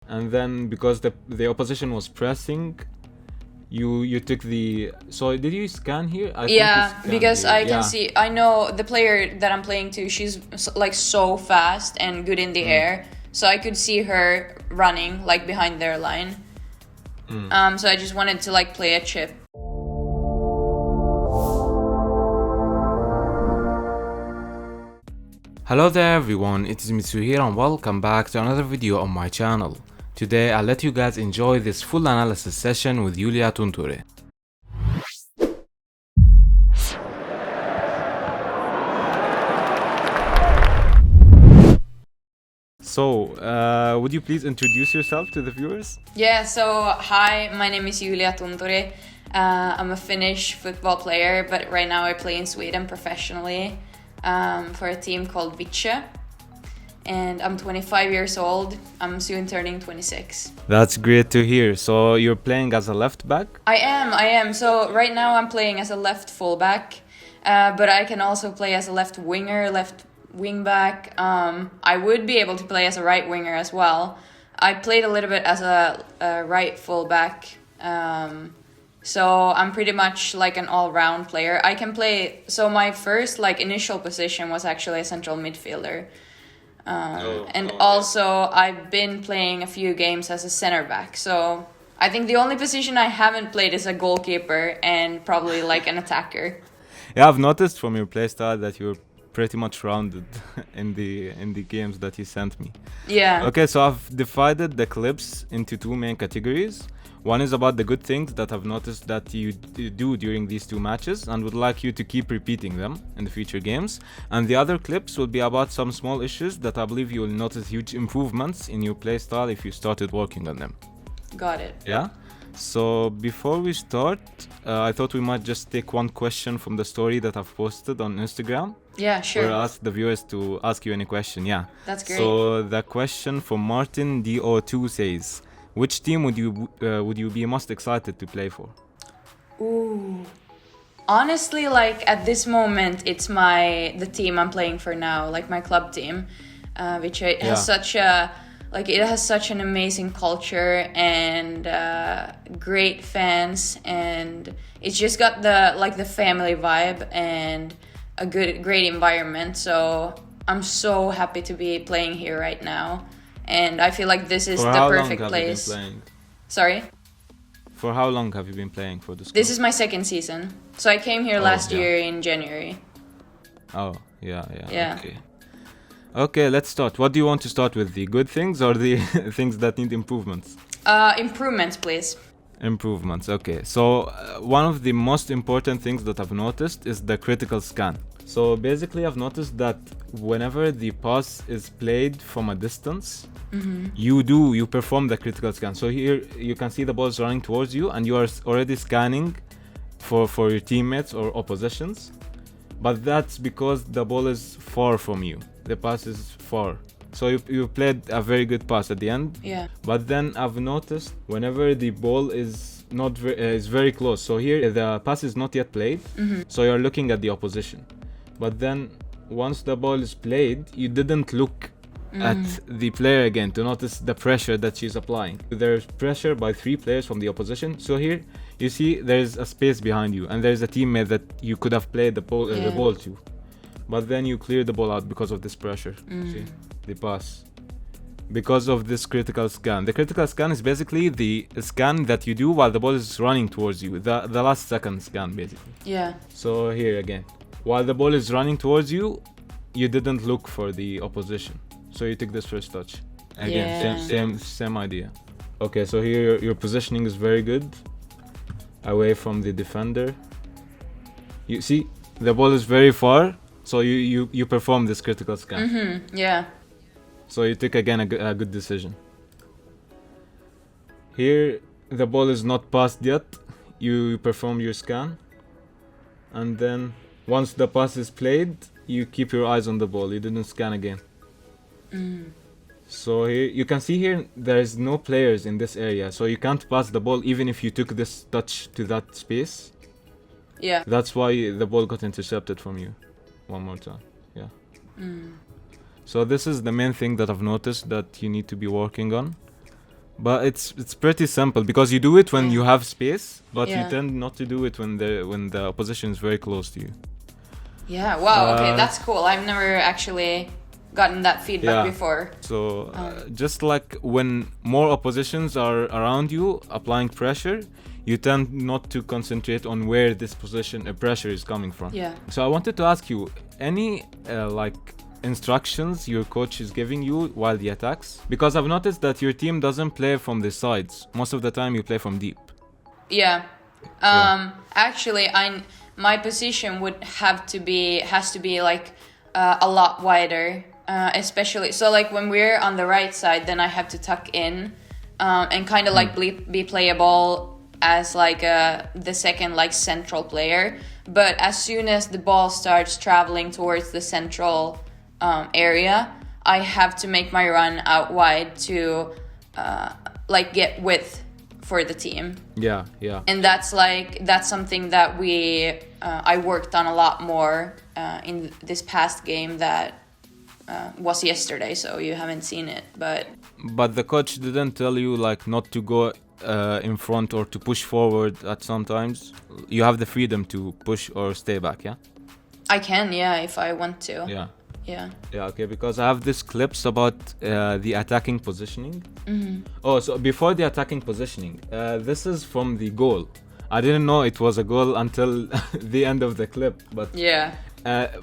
and then because the opposition was pressing, you took the. So did you scan here? I think you scanned because here. I can see. I know the player that I'm playing to. She's like so fast and good in the air, so I could see her running like behind their line. So I just wanted to like play a chip. Hello there everyone, it is MitsoJR here and welcome back to another video on my channel. Today I'll let you guys enjoy this full analysis session with Tunturi. So, would you please introduce yourself to the viewers? Yeah, so hi, my name is Tunturi. I'm a Finnish football player, but right now I play in Sweden professionally for a team called MitsoJR. And I'm 25 years old. I'm soon turning 26. That's great to hear. So you're playing as a left back? I am. So right now I'm playing as a left fullback, but I can also play as a left winger, left wing back. I would be able to play as a right winger as well. I played a little bit as a right fullback. So I'm pretty much like an all-round player. I can play. So my first like initial position was actually a central midfielder. Also I've been playing a few games as a center back. So I think the only position I haven't played is a goalkeeper and probably like an attacker. Yeah, I've noticed from your playstyle that you're pretty much rounded in the games that you sent me. Yeah. Okay, so I've divided the clips into two main categories. One is about the good things that I've noticed that you do during these two matches and would like you to keep repeating them in the future games. And the other clips will be about some small issues that I believe you will notice huge improvements in your playstyle if you started working on them. Got it. Yeah? So before we start, I thought we might just take one question from the story that I've posted on Instagram. Yeah, sure. Or ask the viewers to ask you any question, yeah. That's great. So the question from Martin DO2 says, which team would you be most excited to play for? Ooh. Honestly, like at this moment, it's the team I'm playing for now, like my club team, which has such an amazing culture and great fans, and it's just got the family vibe and a great environment. So I'm so happy to be playing here right now. And I feel like this is the perfect place. For how long have you been playing? Sorry? For how long have you been playing for this club? This is my second season. So I came here last year in January. Oh, yeah. Okay, let's start. What do you want to start with? The good things or the things that need improvements? Improvements, please. Improvements, okay. So one of the most important things that I've noticed is the critical scan. So basically I've noticed that whenever the pass is played from a distance, you perform the critical scan. So here you can see the ball is running towards you and you are already scanning for your teammates or oppositions. But that's because the ball is far from you. The pass is far. So you played a very good pass at the end. Yeah. But then I've noticed whenever the ball is is very close. So here the pass is not yet played. So you're looking at the opposition. But then once the ball is played, you didn't look at the player again to notice the pressure that she's applying. There's pressure by 3 players from the opposition. So here you see there's a space behind you and there's a teammate that you could have played the ball to. But then you clear the ball out because of this pressure. See, the pass. Because of this critical scan. The critical scan is basically the scan that you do while the ball is running towards you. The last second scan basically. Yeah. So here again. While the ball is running towards you, you didn't look for the opposition. So you took this first touch. Again, same idea. Okay, so here your positioning is very good. Away from the defender. You see, the ball is very far. So you perform this critical scan. Yeah. So you took again a good decision. Here, the ball is not passed yet. You perform your scan. And then once the pass is played, you keep your eyes on the ball. You didn't scan again. So here you can see here there is no players in this area, so you can't pass the ball even if you took this touch to that space. Yeah. That's why the ball got intercepted from you. One more time. Yeah. So this is the main thing that I've noticed that you need to be working on. But it's pretty simple because you do it when you have space, but you Yeah. tend not to do it when the opposition is very close to you. Yeah, wow, okay, that's cool. I've never actually gotten that feedback before. So just like when more oppositions are around you applying pressure, you tend not to concentrate on where this pressure is coming from. Yeah. So I wanted to ask you, any like instructions your coach is giving you while the attacks? Because I've noticed that your team doesn't play from the sides. Most of the time you play from deep. Yeah. Actually, my position has to be like a lot wider, especially so like when we're on the right side, then I have to tuck in and kind of like be playable as like the second like central player. But as soon as the ball starts traveling towards the central area, I have to make my run out wide to like get width for the team. Yeah. And that's something that I worked on a lot more in this past game that was yesterday, so you haven't seen it. But the coach didn't tell you like not to go in front or to push forward at some times. You have the freedom to push or stay back, yeah? I can, if I want to. Yeah. Yeah, okay, because I have these clips about the attacking positioning. Oh, so before the attacking positioning, this is from the goal. I didn't know it was a goal until the end of the clip, but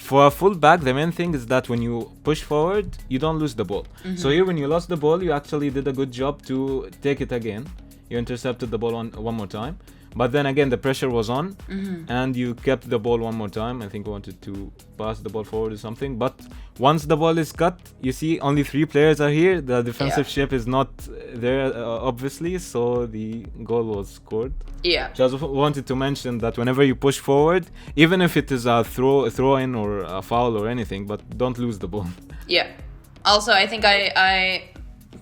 for a fullback, the main thing is that when you push forward, you don't lose the ball. So here, when you lost the ball, you actually did a good job to take it again. You intercepted the ball one more time. But then again, the pressure was on, and you kept the ball one more time. I think you wanted to pass the ball forward or something. But once the ball is cut, you see only 3 players are here. The defensive shape is not there, obviously, so the goal was scored. Yeah. Just wanted to mention that whenever you push forward, even if it is a throw-in or a foul or anything, but don't lose the ball. Yeah. Also, I think I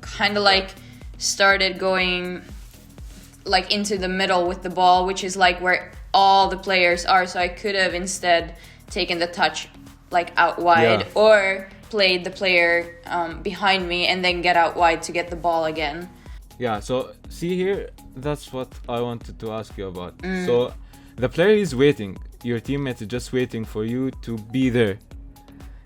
kind of like started going like into the middle with the ball, which is like where all the players are, so I could have instead taken the touch like out wide or played the player behind me and then get out wide to get the ball again. Yeah, so see here, that's what I wanted to ask you about. So the player is waiting, your teammate is just waiting for you to be there.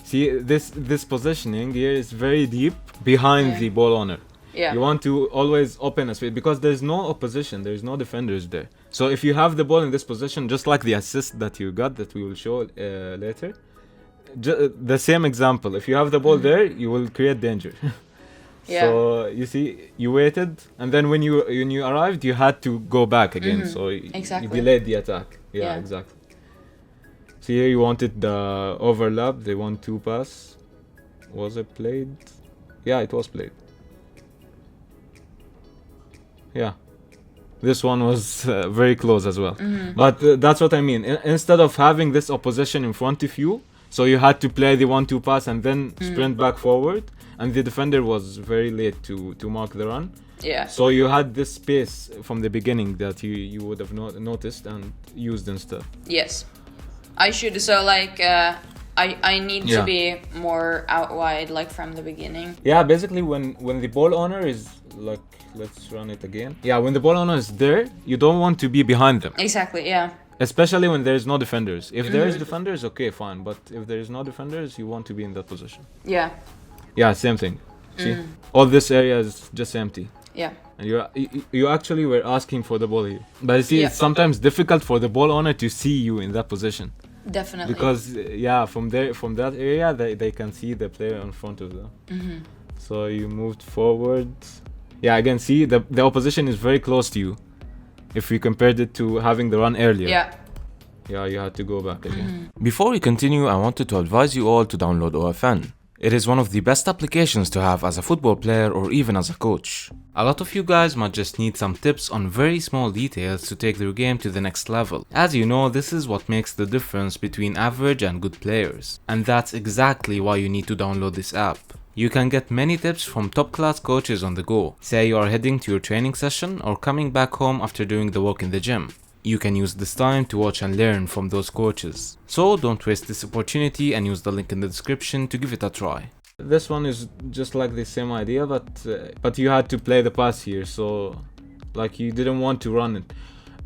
See, this positioning here is very deep behind the ball owner. Yeah. You want to always open a space because there's no opposition, there's no defenders there. So if you have the ball in this position, just like the assist that you got that we will show later, the same example, if you have the ball there, you will create danger. So you see, you waited, and then when you arrived, you had to go back again. So you delayed the attack. Yeah, exactly. So here you wanted the overlap, the 1-2 pass. Was it played? Yeah, it was played. Yeah, this one was very close as well. But that's what I mean. Instead of having this opposition in front of you, so you had to play the 1-2 pass and then sprint back forward, and the defender was very late to mark the run. Yeah. So you had this space from the beginning that you would have noticed and used instead. Yes, I should. So like I need to be more out wide like from the beginning. Yeah, basically when the ball owner is like, let's run it again. Yeah, when the ball owner is there, you don't want to be behind them. Exactly, yeah. Especially when there's no defenders. If there's defenders, okay, fine. But if there's no defenders, you want to be in that position. Yeah. Yeah, same thing. See, all this area is just empty. Yeah. And you actually were asking for the ball here. But you see, it's sometimes difficult for the ball owner to see you in that position. Definitely. Because from that area, they can see the player in front of them. So you moved forward. Yeah, again, see, the opposition is very close to you. If we compared it to having the run earlier. Yeah, you had to go back again. Before we continue, I wanted to advise you all to download OFN. It is one of the best applications to have as a football player or even as a coach. A lot of you guys might just need some tips on very small details to take their game to the next level. As you know, this is what makes the difference between average and good players. And that's exactly why you need to download this app. You can get many tips from top-class coaches on the go. Say you are heading to your training session or coming back home after doing the work in the gym. You can use this time to watch and learn from those coaches. So don't waste this opportunity and use the link in the description to give it a try. This one is just like the same idea, but you had to play the pass here, so like you didn't want to run it.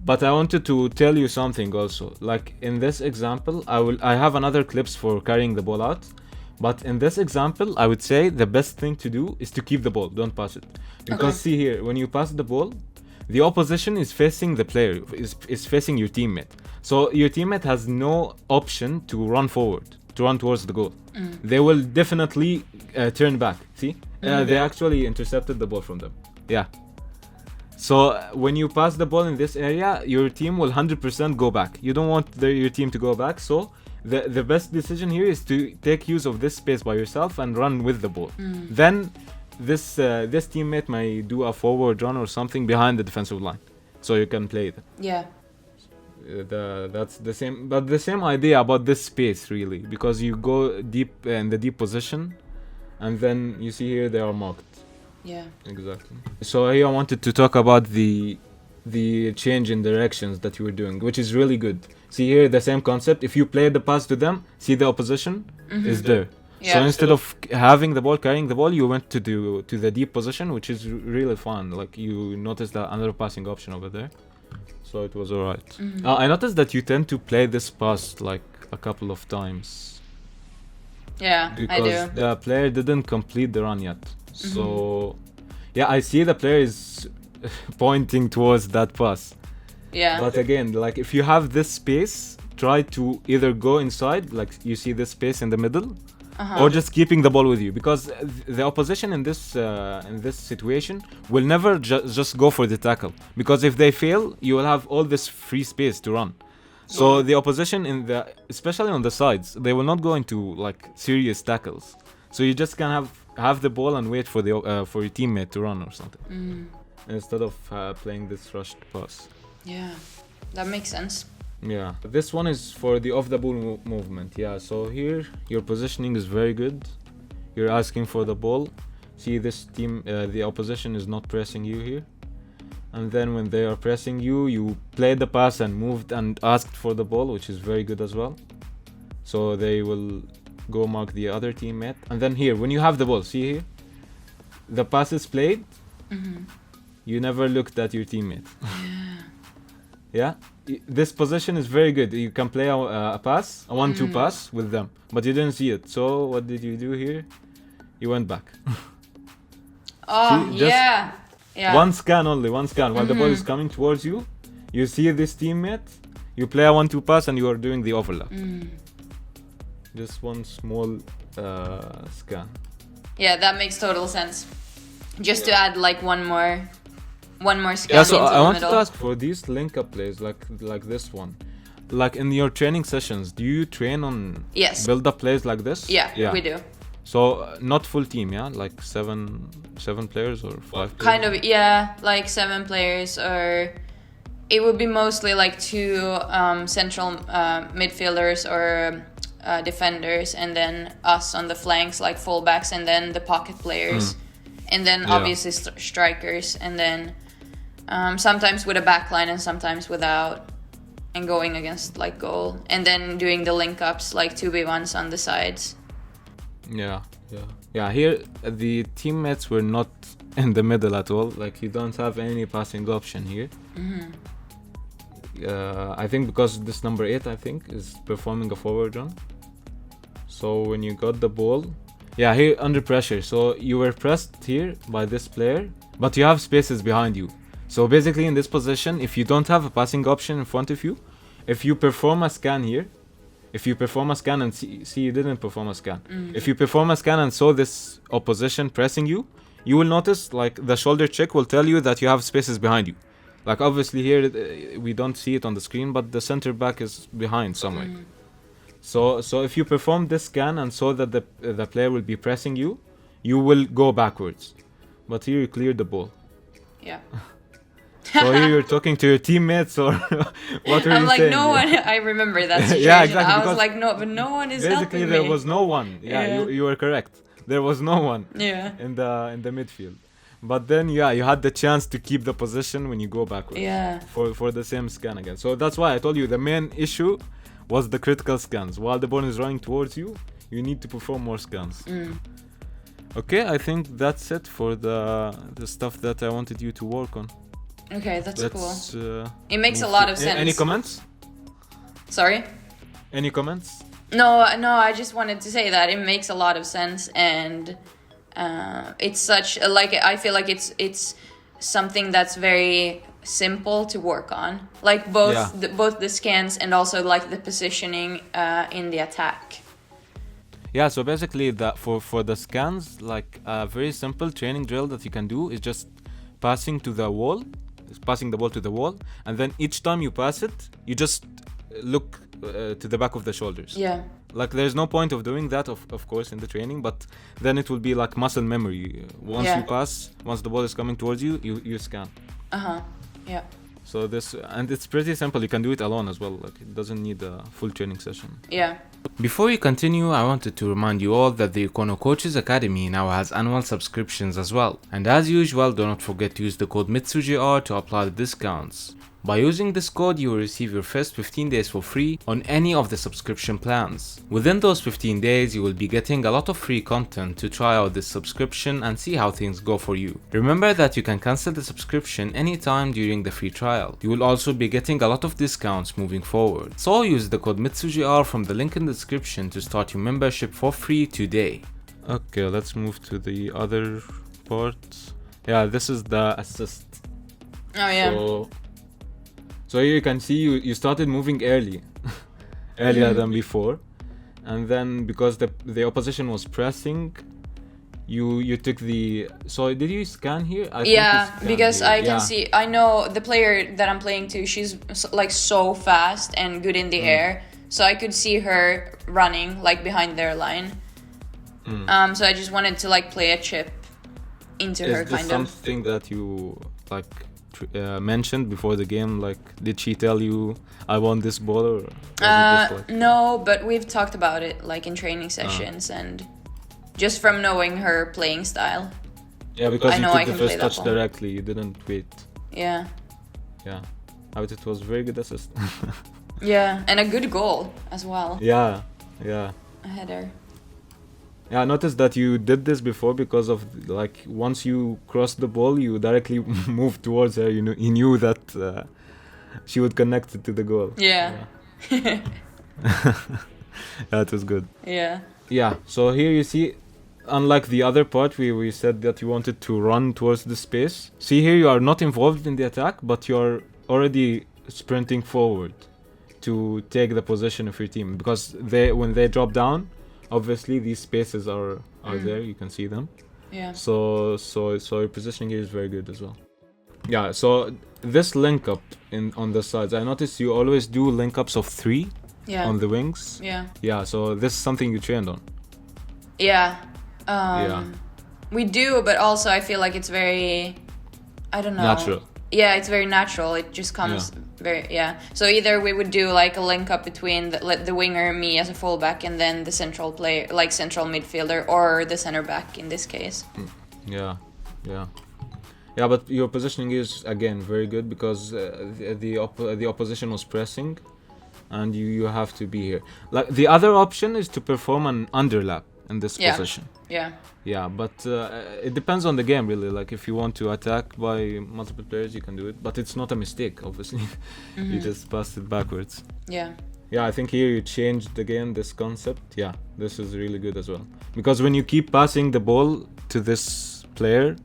But I wanted to tell you something also. Like in this example, I have another clips for carrying the ball out. But in this example, I would say the best thing to do is to keep the ball, don't pass it. Because see here, when you pass the ball, the opposition is facing the player, is facing your teammate. So your teammate has no option to run forward, to run towards the goal. They will definitely turn back. See? They actually intercepted the ball from them. Yeah. So when you pass the ball in this area, your team will 100% go back. You don't want your team to go back, so the best decision here is to take use of this space by yourself and run with the ball. Then this teammate may do a forward run or something behind the defensive line, so you can play it. Yeah. That's the same, but the same idea about this space really, because you go deep in the deep position, and then you see here they are marked. Yeah. Exactly. So here I wanted to talk about the change in directions that you were doing, which is really good. See here the same concept. If you play the pass to them, see the opposition is there. Yeah. So instead of having the ball, carrying the ball, you went to the deep position, which is really fun. Like you noticed that another passing option over there. So it was alright. I noticed that you tend to play this pass like a couple of times. Yeah, because I do. the player didn't complete the run yet. So yeah, I see the player is pointing towards that pass. Yeah. But again, like if you have this space, try to either go inside, like you see this space in the middle, or just keeping the ball with you, because the opposition in this situation will never just go for the tackle, because if they fail, you will have all this free space to run. So the opposition especially on the sides, they will not go into like serious tackles. So you just can have the ball and wait for your teammate to run or something, instead of playing this rushed pass. Yeah, that makes sense. Yeah, this one is for the off the ball movement. Yeah, so here your positioning is very good. You're asking for the ball. See this team, the opposition is not pressing you here. And then when they are pressing you, you played the pass and moved and asked for the ball, which is very good as well. So they will go mark the other teammate. And then here, when you have the ball, see here, the pass is played. You never looked at your teammate. Yeah, this position is very good. You can play a pass, a 1-2 pass with them, but you didn't see it. So what did you do here? You went back. Oh, see, yeah. Yeah. One scan only, one scan. While the ball is coming towards you, you see this teammate, you play a 1-2 pass and you are doing the overlap. Just one small scan. Yeah, that makes total sense. Just to add like one more scan Yeah, so into I the wanted middle. to ask for these link-up plays, like this one. Like in your training sessions, do you train on Yes. build-up plays like this? Yeah, we do. So not full team, yeah, like seven players or 5 players? Kind of, yeah, like 7 players, or it would be mostly like 2 central midfielders or defenders, and then us on the flanks, like fullbacks, and then the pocket players, and then obviously strikers, and then sometimes with a backline and sometimes without, and going against like goal, and then doing the link ups like 2v1s on the sides. Yeah. Here the teammates were not in the middle at all. Like you don't have any passing option here. I think because this number 8, I think, is performing a forward run. So when you got the ball, here under pressure. So you were pressed here by this player, but you have spaces behind you. So basically in this position, if you don't have a passing option in front of you, if you perform a scan here, if you perform a scan and see you didn't perform a scan. If you perform a scan and saw this opposition pressing you, you will notice like the shoulder check will tell you that you have spaces behind you. Like obviously here we don't see it on the screen, but the center back is behind somewhere. So if you perform this scan and saw that the player will be pressing you, you will go backwards. But here you cleared the ball. Yeah. So here you're talking to your teammates, or what are I'm you like, saying? no one. I remember that situation. Yeah, exactly, I was because like, no, but no one is basically helping there me. was no one. Yeah. You were correct. There was no one. Yeah. In the midfield. But then you had the chance to keep the position when you go backwards. Yeah. For the same scan again. So that's why I told you the main issue was the critical scans. While the ball is running towards you, you need to perform more scans. Okay, I think that's it for the stuff that I wanted you to work on. Okay, that's cool. It makes a move lot to- of sense. Any comments? Sorry? Any comments? No, I just wanted to say that it makes a lot of sense, and it's such like I feel like it's something that's very simple to work on, like both the scans and also like the positioning in the attack. Yeah, so basically that for the scans, like a very simple training drill that you can do is just passing the ball to the wall, and then each time you pass it, you just look to the back of the shoulders. Yeah. Like there's no point of doing that of course in the training, but then it will be like muscle memory. Once you pass, once the ball is coming towards you, you scan. Yeah. So and it's pretty simple. You can do it alone as well. Like it doesn't need a full training session. Yeah. Before we continue, I wanted to remind you all that the Econo Coaches Academy now has annual subscriptions as well. And as usual, do not forget to use the code MitsoJR to apply the discounts. By using this code, you will receive your first 15 days for free on any of the subscription plans. Within those 15 days, you will be getting a lot of free content to try out this subscription and see how things go for you. Remember that you can cancel the subscription anytime during the free trial. You will also be getting a lot of discounts moving forward. So use the code MitsoJR from the link in the description to start your membership for free today. Okay, let's move to the other part. Yeah, this is the assist. Oh yeah. So here you can see you started moving earlier than before, and then because the opposition was pressing, you took the. So did you scan here? I think you scanned because here. I can see. I know the player that I'm playing to. She's like so fast and good in the air, so I could see her running like behind their line. So I just wanted to like play a chip into her, Is this kind of. something that you like mentioned before the game? Like, did she tell you I want this ball, or was it just like... No, but we've talked about it like in training sessions and just from knowing her playing style. Yeah, because I you know I took the can first play that touch ball. directly. You didn't wait. Yeah. But it was very good assist. Yeah, and a good goal as well. Yeah. A header. Yeah, I noticed that you did this before because of like once you crossed the ball, you directly moved towards her. You knew that she would connect it to the goal. Yeah. That was good. Yeah. Yeah. So here you see, unlike the other part where we said that you wanted to run towards the space. See here, you are not involved in the attack, but you're already sprinting forward to take the position of your team, because when they drop down, obviously these spaces are there, you can see them. Yeah. So your positioning here is very good as well. Yeah, so this link up on the sides, I noticed you always do link ups of 3 on the wings. Yeah. Yeah, so this is something you trained on. Yeah. We do, but also I feel like it's very, I don't know. Natural. Yeah, it's very natural. It just comes So either we would do like a link up between the winger, me as a fullback, and then the central player, like central midfielder, or the center back in this case. Yeah, but your positioning is again very good because the opposition was pressing, and you have to be here. Like the other option is to perform an underlap in this position. Yeah, but it depends on the game really. Like if you want to attack by multiple players, you can do it, but it's not a mistake, obviously. You just passed it backwards. Yeah, I think here you changed again this concept. Yeah, this is really good as well, because when you keep passing the ball to this player,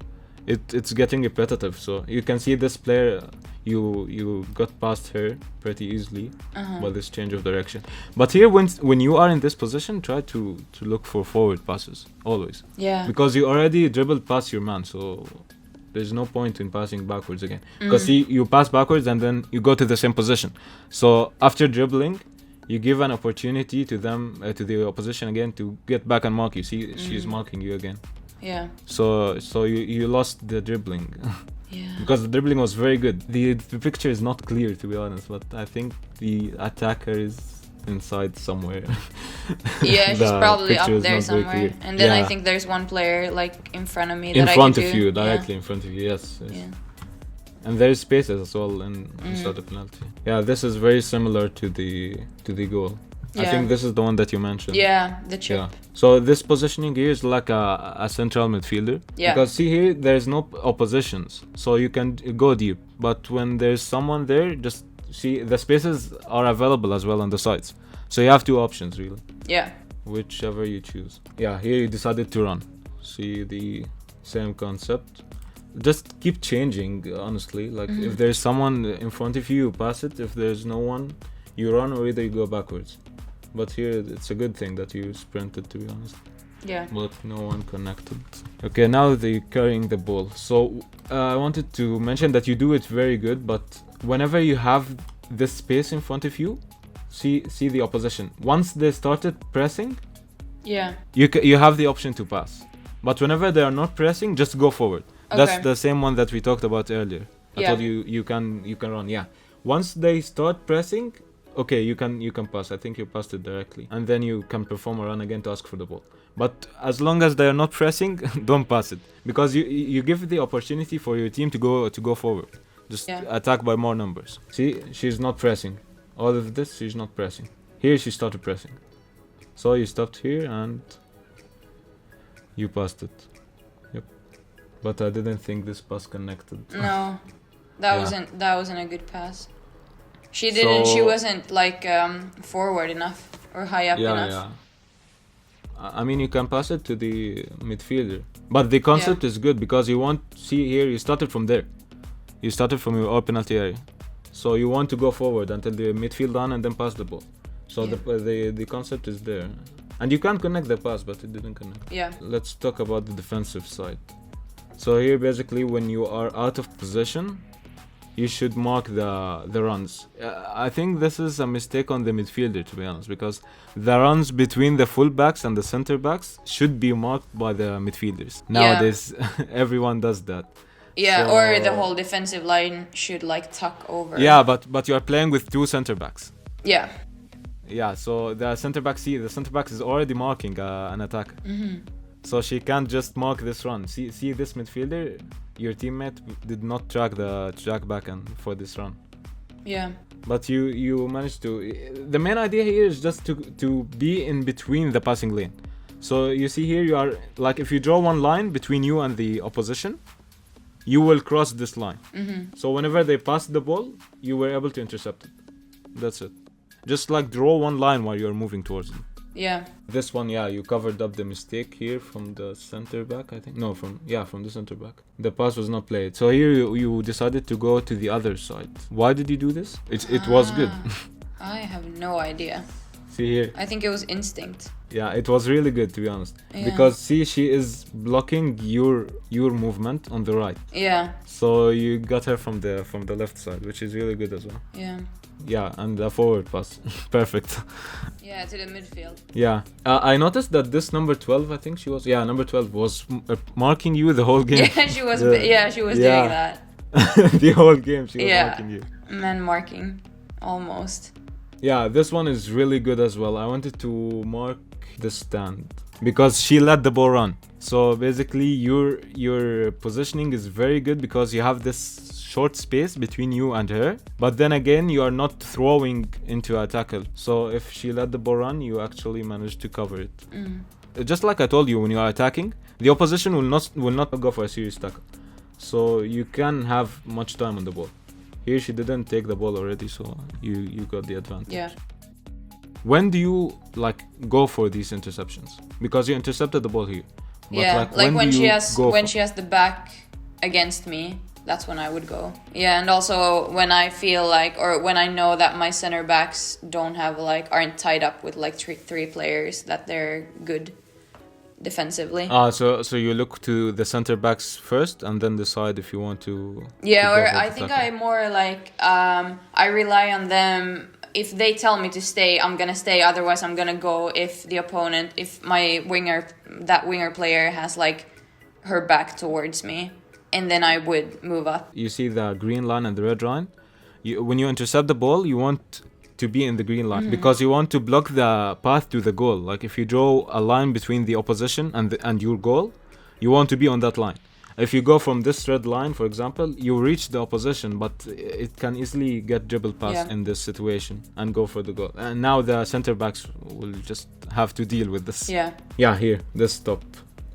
it's getting repetitive. So you can see this player, you got past her pretty easily by this change of direction. But here, when you are in this position, try to look for forward passes always. Yeah. Because you already dribbled past your man, so there's no point in passing backwards again. Because see, you pass backwards and then you go to the same position. So after dribbling, you give an opportunity to them, to the opposition again, to get back and mark you. See, she's marking you again. Yeah. So you lost the dribbling. Yeah. Because the dribbling was very good. The picture is not clear, to be honest, but I think the attacker is inside somewhere. Yeah, she's probably up there not very somewhere. clear. And then I think there's one player like in front of me that in I front could of do. you, directly in front of you. Yes. Yeah. And there's spaces as well inside the penalty. Yeah, this is very similar to the goal. I think this is the one that you mentioned. Yeah, the chip. Yeah. So this positioning here is like a central midfielder. Yeah. Because see here, there's no oppositions, so you can go deep. But when there's someone there, just see the spaces are available as well on the sides. So you have two options really. Yeah. Whichever you choose. Yeah, here you decided to run. See the same concept. Just keep changing, honestly. Like if there's someone in front of you, you pass it. If there's no one, you run, or either you go backwards. But here it's a good thing that you sprinted, to be honest. Yeah. But no one connected. Okay, now they're carrying the ball. So I wanted to mention that you do it very good, but whenever you have this space in front of you, see the opposition. Once they started pressing, Yeah. you have the option to pass. But whenever they are not pressing, just go forward. Okay. That's the same one that we talked about earlier. I Yeah. told you can run. Yeah. Once they start pressing, okay, you can pass. I think you passed it directly, and then you can perform a run again to ask for the ball. But as long as they are not pressing, don't pass it, because you give the opportunity for your team to go forward. Just attack by more numbers. See, she's not pressing. All of this, she's not pressing. Here she started pressing. So you stopped here and you passed it. Yep. But I didn't think this pass connected. No, that wasn't a good pass. She didn't. She wasn't like forward enough or high up enough. Yeah. I mean, you can pass it to the midfielder, but the concept is good because you want. See here, you started from there. You started from your penalty area, so you want to go forward until the midfield done and then pass the ball. So the concept is there, and you can connect the pass, but it didn't connect. Yeah. Let's talk about the defensive side. So here, basically, when you are out of position, you should mark the runs. I think this is a mistake on the midfielder, to be honest, because the runs between the fullbacks and the center backs should be marked by the midfielders. Nowadays, everyone does that. Yeah, or the whole defensive line should like tuck over. Yeah, but you are playing with two center backs. Yeah. Yeah, so the center back is already marking an attacker. So she can't just mark this run. See this midfielder, your teammate did not track back and for this run. Yeah. But you managed to. The main idea here is just to be in between the passing lane. So you see here, you are like, if you draw one line between you and the opposition, you will cross this line. So whenever they pass the ball, you were able to intercept it. That's it. Just like draw one line while you're moving towards them. Yeah. This one, you covered up the mistake here from the center back, I think. No, from the center back. The pass was not played. So here you decided to go to the other side. Why did you do this? It was good. I have no idea. See here. I think it was instinct. Yeah, it was really good, to be honest. Yeah. Because see, she is blocking your movement on the right. Yeah. So you got her from the left side, which is really good as well. Yeah. Yeah, and a forward pass. Perfect. Yeah, to the midfield. Yeah. I noticed that this number 12, I think she was. Yeah, number 12 was marking you the whole game. Yeah, she was. Doing that. The whole game she was marking you. Man marking, almost. Yeah, this one is really good as well. I wanted to mark the stand because she let the ball run. So basically, your positioning is very good because you have this short space between you and her, but then again you are not throwing into a tackle. So if she let the ball run, you actually managed to cover it. Just like I told you, when you are attacking, the opposition will not go for a serious tackle, so you can have much time on the ball. Here she didn't take the ball already, so you got the advantage. Yeah. When do you like go for these interceptions? Because you intercepted the ball here. But yeah, like when she has the back against me, that's when I would go. Yeah, and also when I feel like, or when I know that my center backs aren't tied up with like three players, that they're good defensively. So you look to the center backs first and then decide if you want to. Yeah, or I think I more like I rely on them. If they tell me to stay, I'm gonna stay. Otherwise, I'm gonna go. If my winger player has like her back towards me, and then I would move up. You see the green line and the red line. When you intercept the ball, you want to be in the green line because you want to block the path to the goal. Like if you draw a line between the opposition and your goal, you want to be on that line. If you go from this red line, for example, you reach the opposition, but it can easily get dribble pass in this situation and go for the goal. And now the center backs will just have to deal with this. Yeah, here, this stop.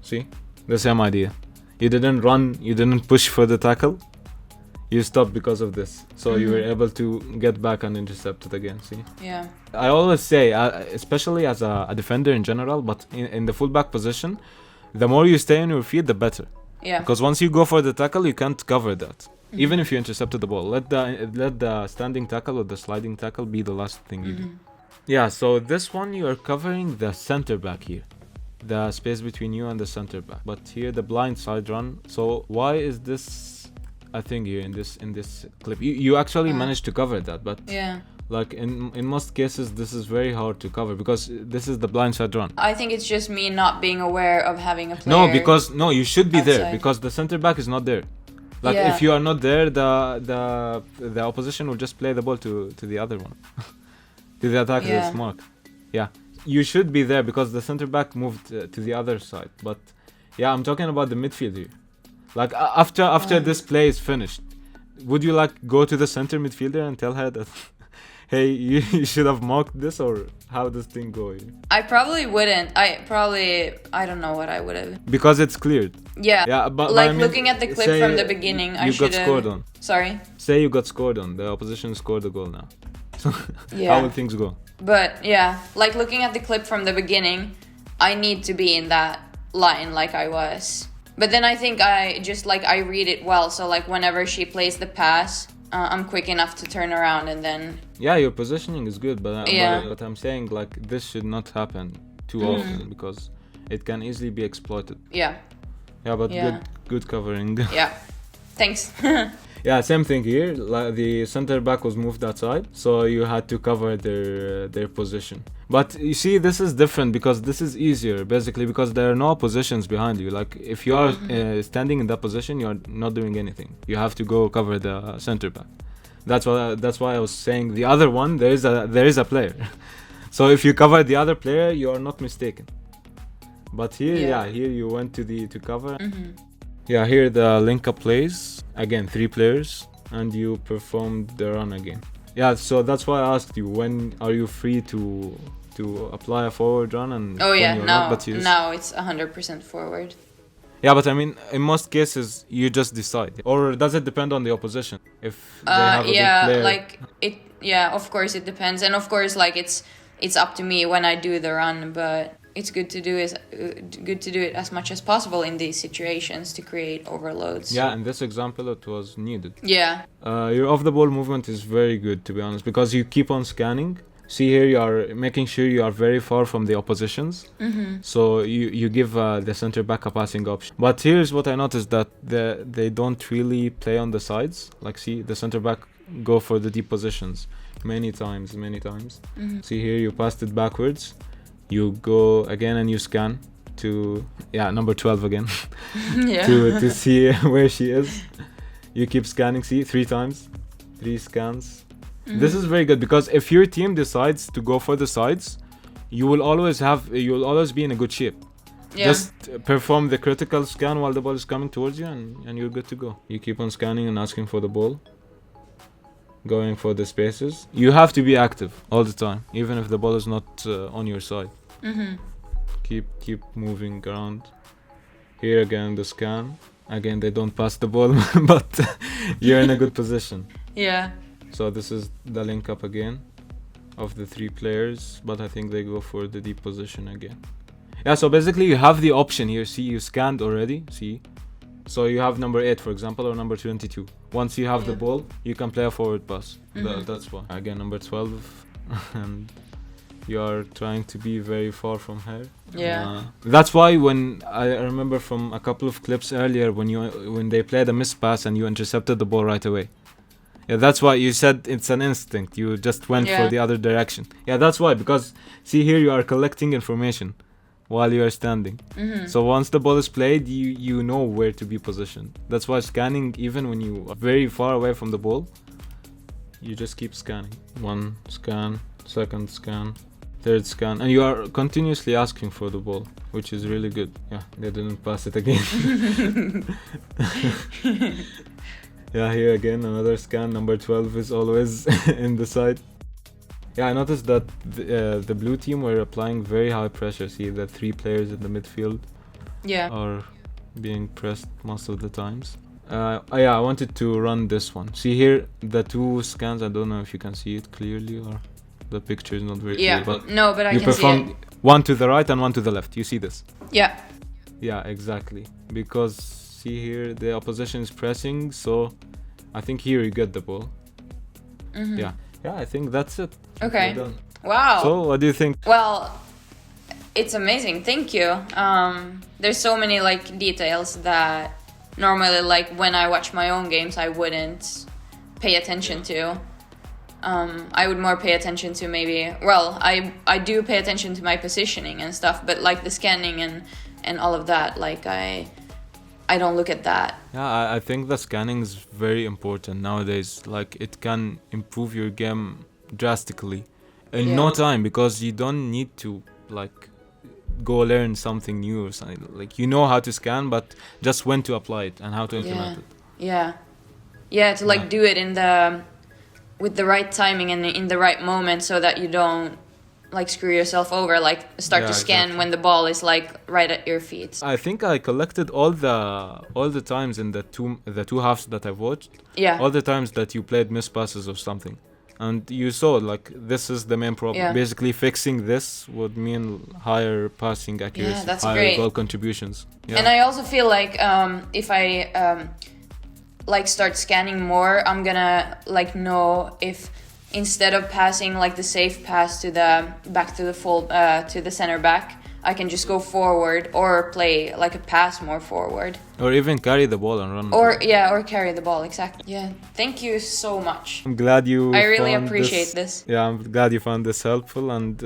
See? The same idea. You didn't run, you didn't push for the tackle. You stopped because of this. So you were able to get back and intercept it again, see? Yeah. I always say, especially as a defender in general, but in the fullback position, the more you stay on your feet, the better. Yeah. Because once you go for the tackle, you can't cover that. Even if you intercepted the ball. Let the standing tackle or the sliding tackle be the last thing you do. Yeah, so this one you are covering the center back here. The space between you and the center back. But here the blind side run. So why is this a thing here in this clip? You actually managed to cover that, but like in most cases this is very hard to cover because this is the blind side run. I think it's just me not being aware of having a player. No, you should be outside. there because the center back is not there. Like if you are not there, the opposition will just play the ball to the other one, to the attacker's mark. Yeah, you should be there because the center back moved to the other side. But yeah, I'm talking about the midfield here. Like after this play is finished, would you like go to the center midfielder and tell her that, hey, you should have marked this, or how does thing go here? I probably wouldn't. I don't know what I would have. Because it's cleared. Yeah, but like I mean, looking at the clip from the beginning, I should have... You got scored on. Sorry? Say you got scored on. The opposition scored the goal now. So Yeah. how will things go? But yeah, like looking at the clip from the beginning, I need to be in that line like I was. But then I think I read it well. So like whenever she plays the pass, I'm quick enough to turn around and then... Yeah, your positioning is good, but I'm saying like this should not happen too often because it can easily be exploited. Yeah. Yeah, but good covering. Yeah. Thanks. Yeah, same thing here. Like the center back was moved outside, so you had to cover their position. But you see, this is different because this is easier, basically, because there are no positions behind you. Like if you are standing in that position, you are not doing anything. You have to go cover the center back. That's why I was saying the other one. There is a player. So if you cover the other player, you are not mistaken. But here, here you went to cover. Yeah, here the link-up plays. Again, 3 players, and you performed the run again. Yeah, so that's why I asked you, when are you free to apply a forward run? And now it's 100% forward. Yeah, but I mean, in most cases, you just decide. Or does it depend on the opposition? If they have a big player? Like it. Yeah, of course it depends, and of course, like it's up to me when I do the run, but it's good to do it as much as possible in these situations to create overloads. Yeah, in this example, it was needed. Yeah. Your off-the-ball movement is very good, to be honest, because you keep on scanning. See here, you are making sure you are very far from the oppositions. So you give the center back a passing option. But here's what I noticed, that they don't really play on the sides. Like, see, the center back go for the deep positions many times. See here, you passed it backwards. You go again and you scan to number 12 again to see where she is. You keep scanning, see, 3 times, 3 scans. This is very good because if your team decides to go for the sides, you will always be in a good shape. Just perform the critical scan while the ball is coming towards you, and you're good to go. You keep on scanning and asking for the ball, going for the spaces. You have to be active all the time, even if the ball is not on your side. Keep moving around. Here again the scan. Again they don't pass the ball, but you're in a good position. Yeah. So this is the link up again of the 3 players, but I think they go for the deep position again. Yeah, so basically you have the option here. See, you scanned already. See, so you have number 8, for example, or number 22. Once you have the ball, you can play a forward pass. That's why. Again, number 12, and you are trying to be very far from her. Yeah. That's why when I remember from a couple of clips earlier, when they played a miss pass and you intercepted the ball right away. Yeah, that's why you said it's an instinct. You just went for the other direction. Yeah, that's why, because see here you are collecting information while you are standing. So once the ball is played, you know where to be positioned. That's why scanning, even when you are very far away from the ball, you just keep scanning. 1 scan, 2nd scan, third scan, and you are continuously asking for the ball, which is really good. Yeah, they didn't pass it again. Yeah, here again another scan. Number 12 is always in the side. Yeah, I noticed that the blue team were applying very high pressure. See, the 3 players in the midfield are being pressed most of the times. Yeah, I wanted to run this one. See here, the 2 scans. I don't know if you can see it clearly, or the picture is not very clear. But no, but I you can see it. One to the right and one to the left. You see this? Yeah. Yeah, exactly. Because see here, the opposition is pressing, so I think here you get the ball. Yeah, I think that's it. Okay. Wow. So, what do you think? Well, it's amazing. Thank you. There's so many like details that normally, like when I watch my own games, I wouldn't pay attention to. I would more pay attention to maybe. Well, I do pay attention to my positioning and stuff, but like the scanning and all of that, like I don't look at that. Yeah, I think the scanning is very important nowadays. Like it can improve your game drastically in no time, because you don't need to like go learn something new or something. Like you know how to scan, but just when to apply it and how to implement it. Yeah, to like do it in the with the right timing and in the right moment, so that you don't like screw yourself over, like start to scan when the ball is like right at your feet. I think I collected all the times in the two halves that I've watched. Yeah. All the times that you played missed passes or something. And you saw like this is the main problem. Yeah. Basically fixing this would mean higher passing accuracy, that's higher great. goal contributions. Yeah. And I also feel like if I like start scanning more, I'm gonna like know if instead of passing like the safe pass to the back to the full to the center back, I can just go forward or play like a pass more forward. Or even carry the ball and run. Or carry the ball, exactly. Yeah. Thank you so much. I'm glad you I really found appreciate this. Yeah, I'm glad you found this helpful, and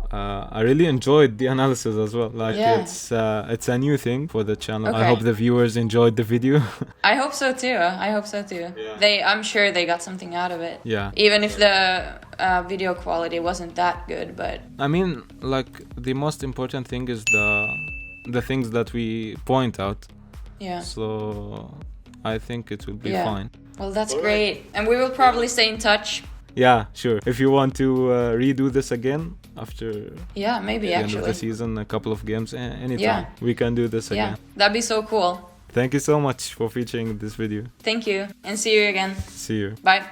I really enjoyed the analysis as well. Like it's a new thing for the channel. I hope the viewers enjoyed the video. I hope so too. Yeah. I'm sure they got something out of it. Yeah. Even if the video quality wasn't that good, but I mean, like the most important thing is the things that we point out. Yeah. So I think it will be fine. Well, that's great. And we will probably stay in touch. Yeah, sure. If you want to redo this again after maybe the end actually of the season, a couple of games, anytime we can do this again. That'd be so cool. Thank you so much for featuring this video. Thank you, and see you again. See you. Bye.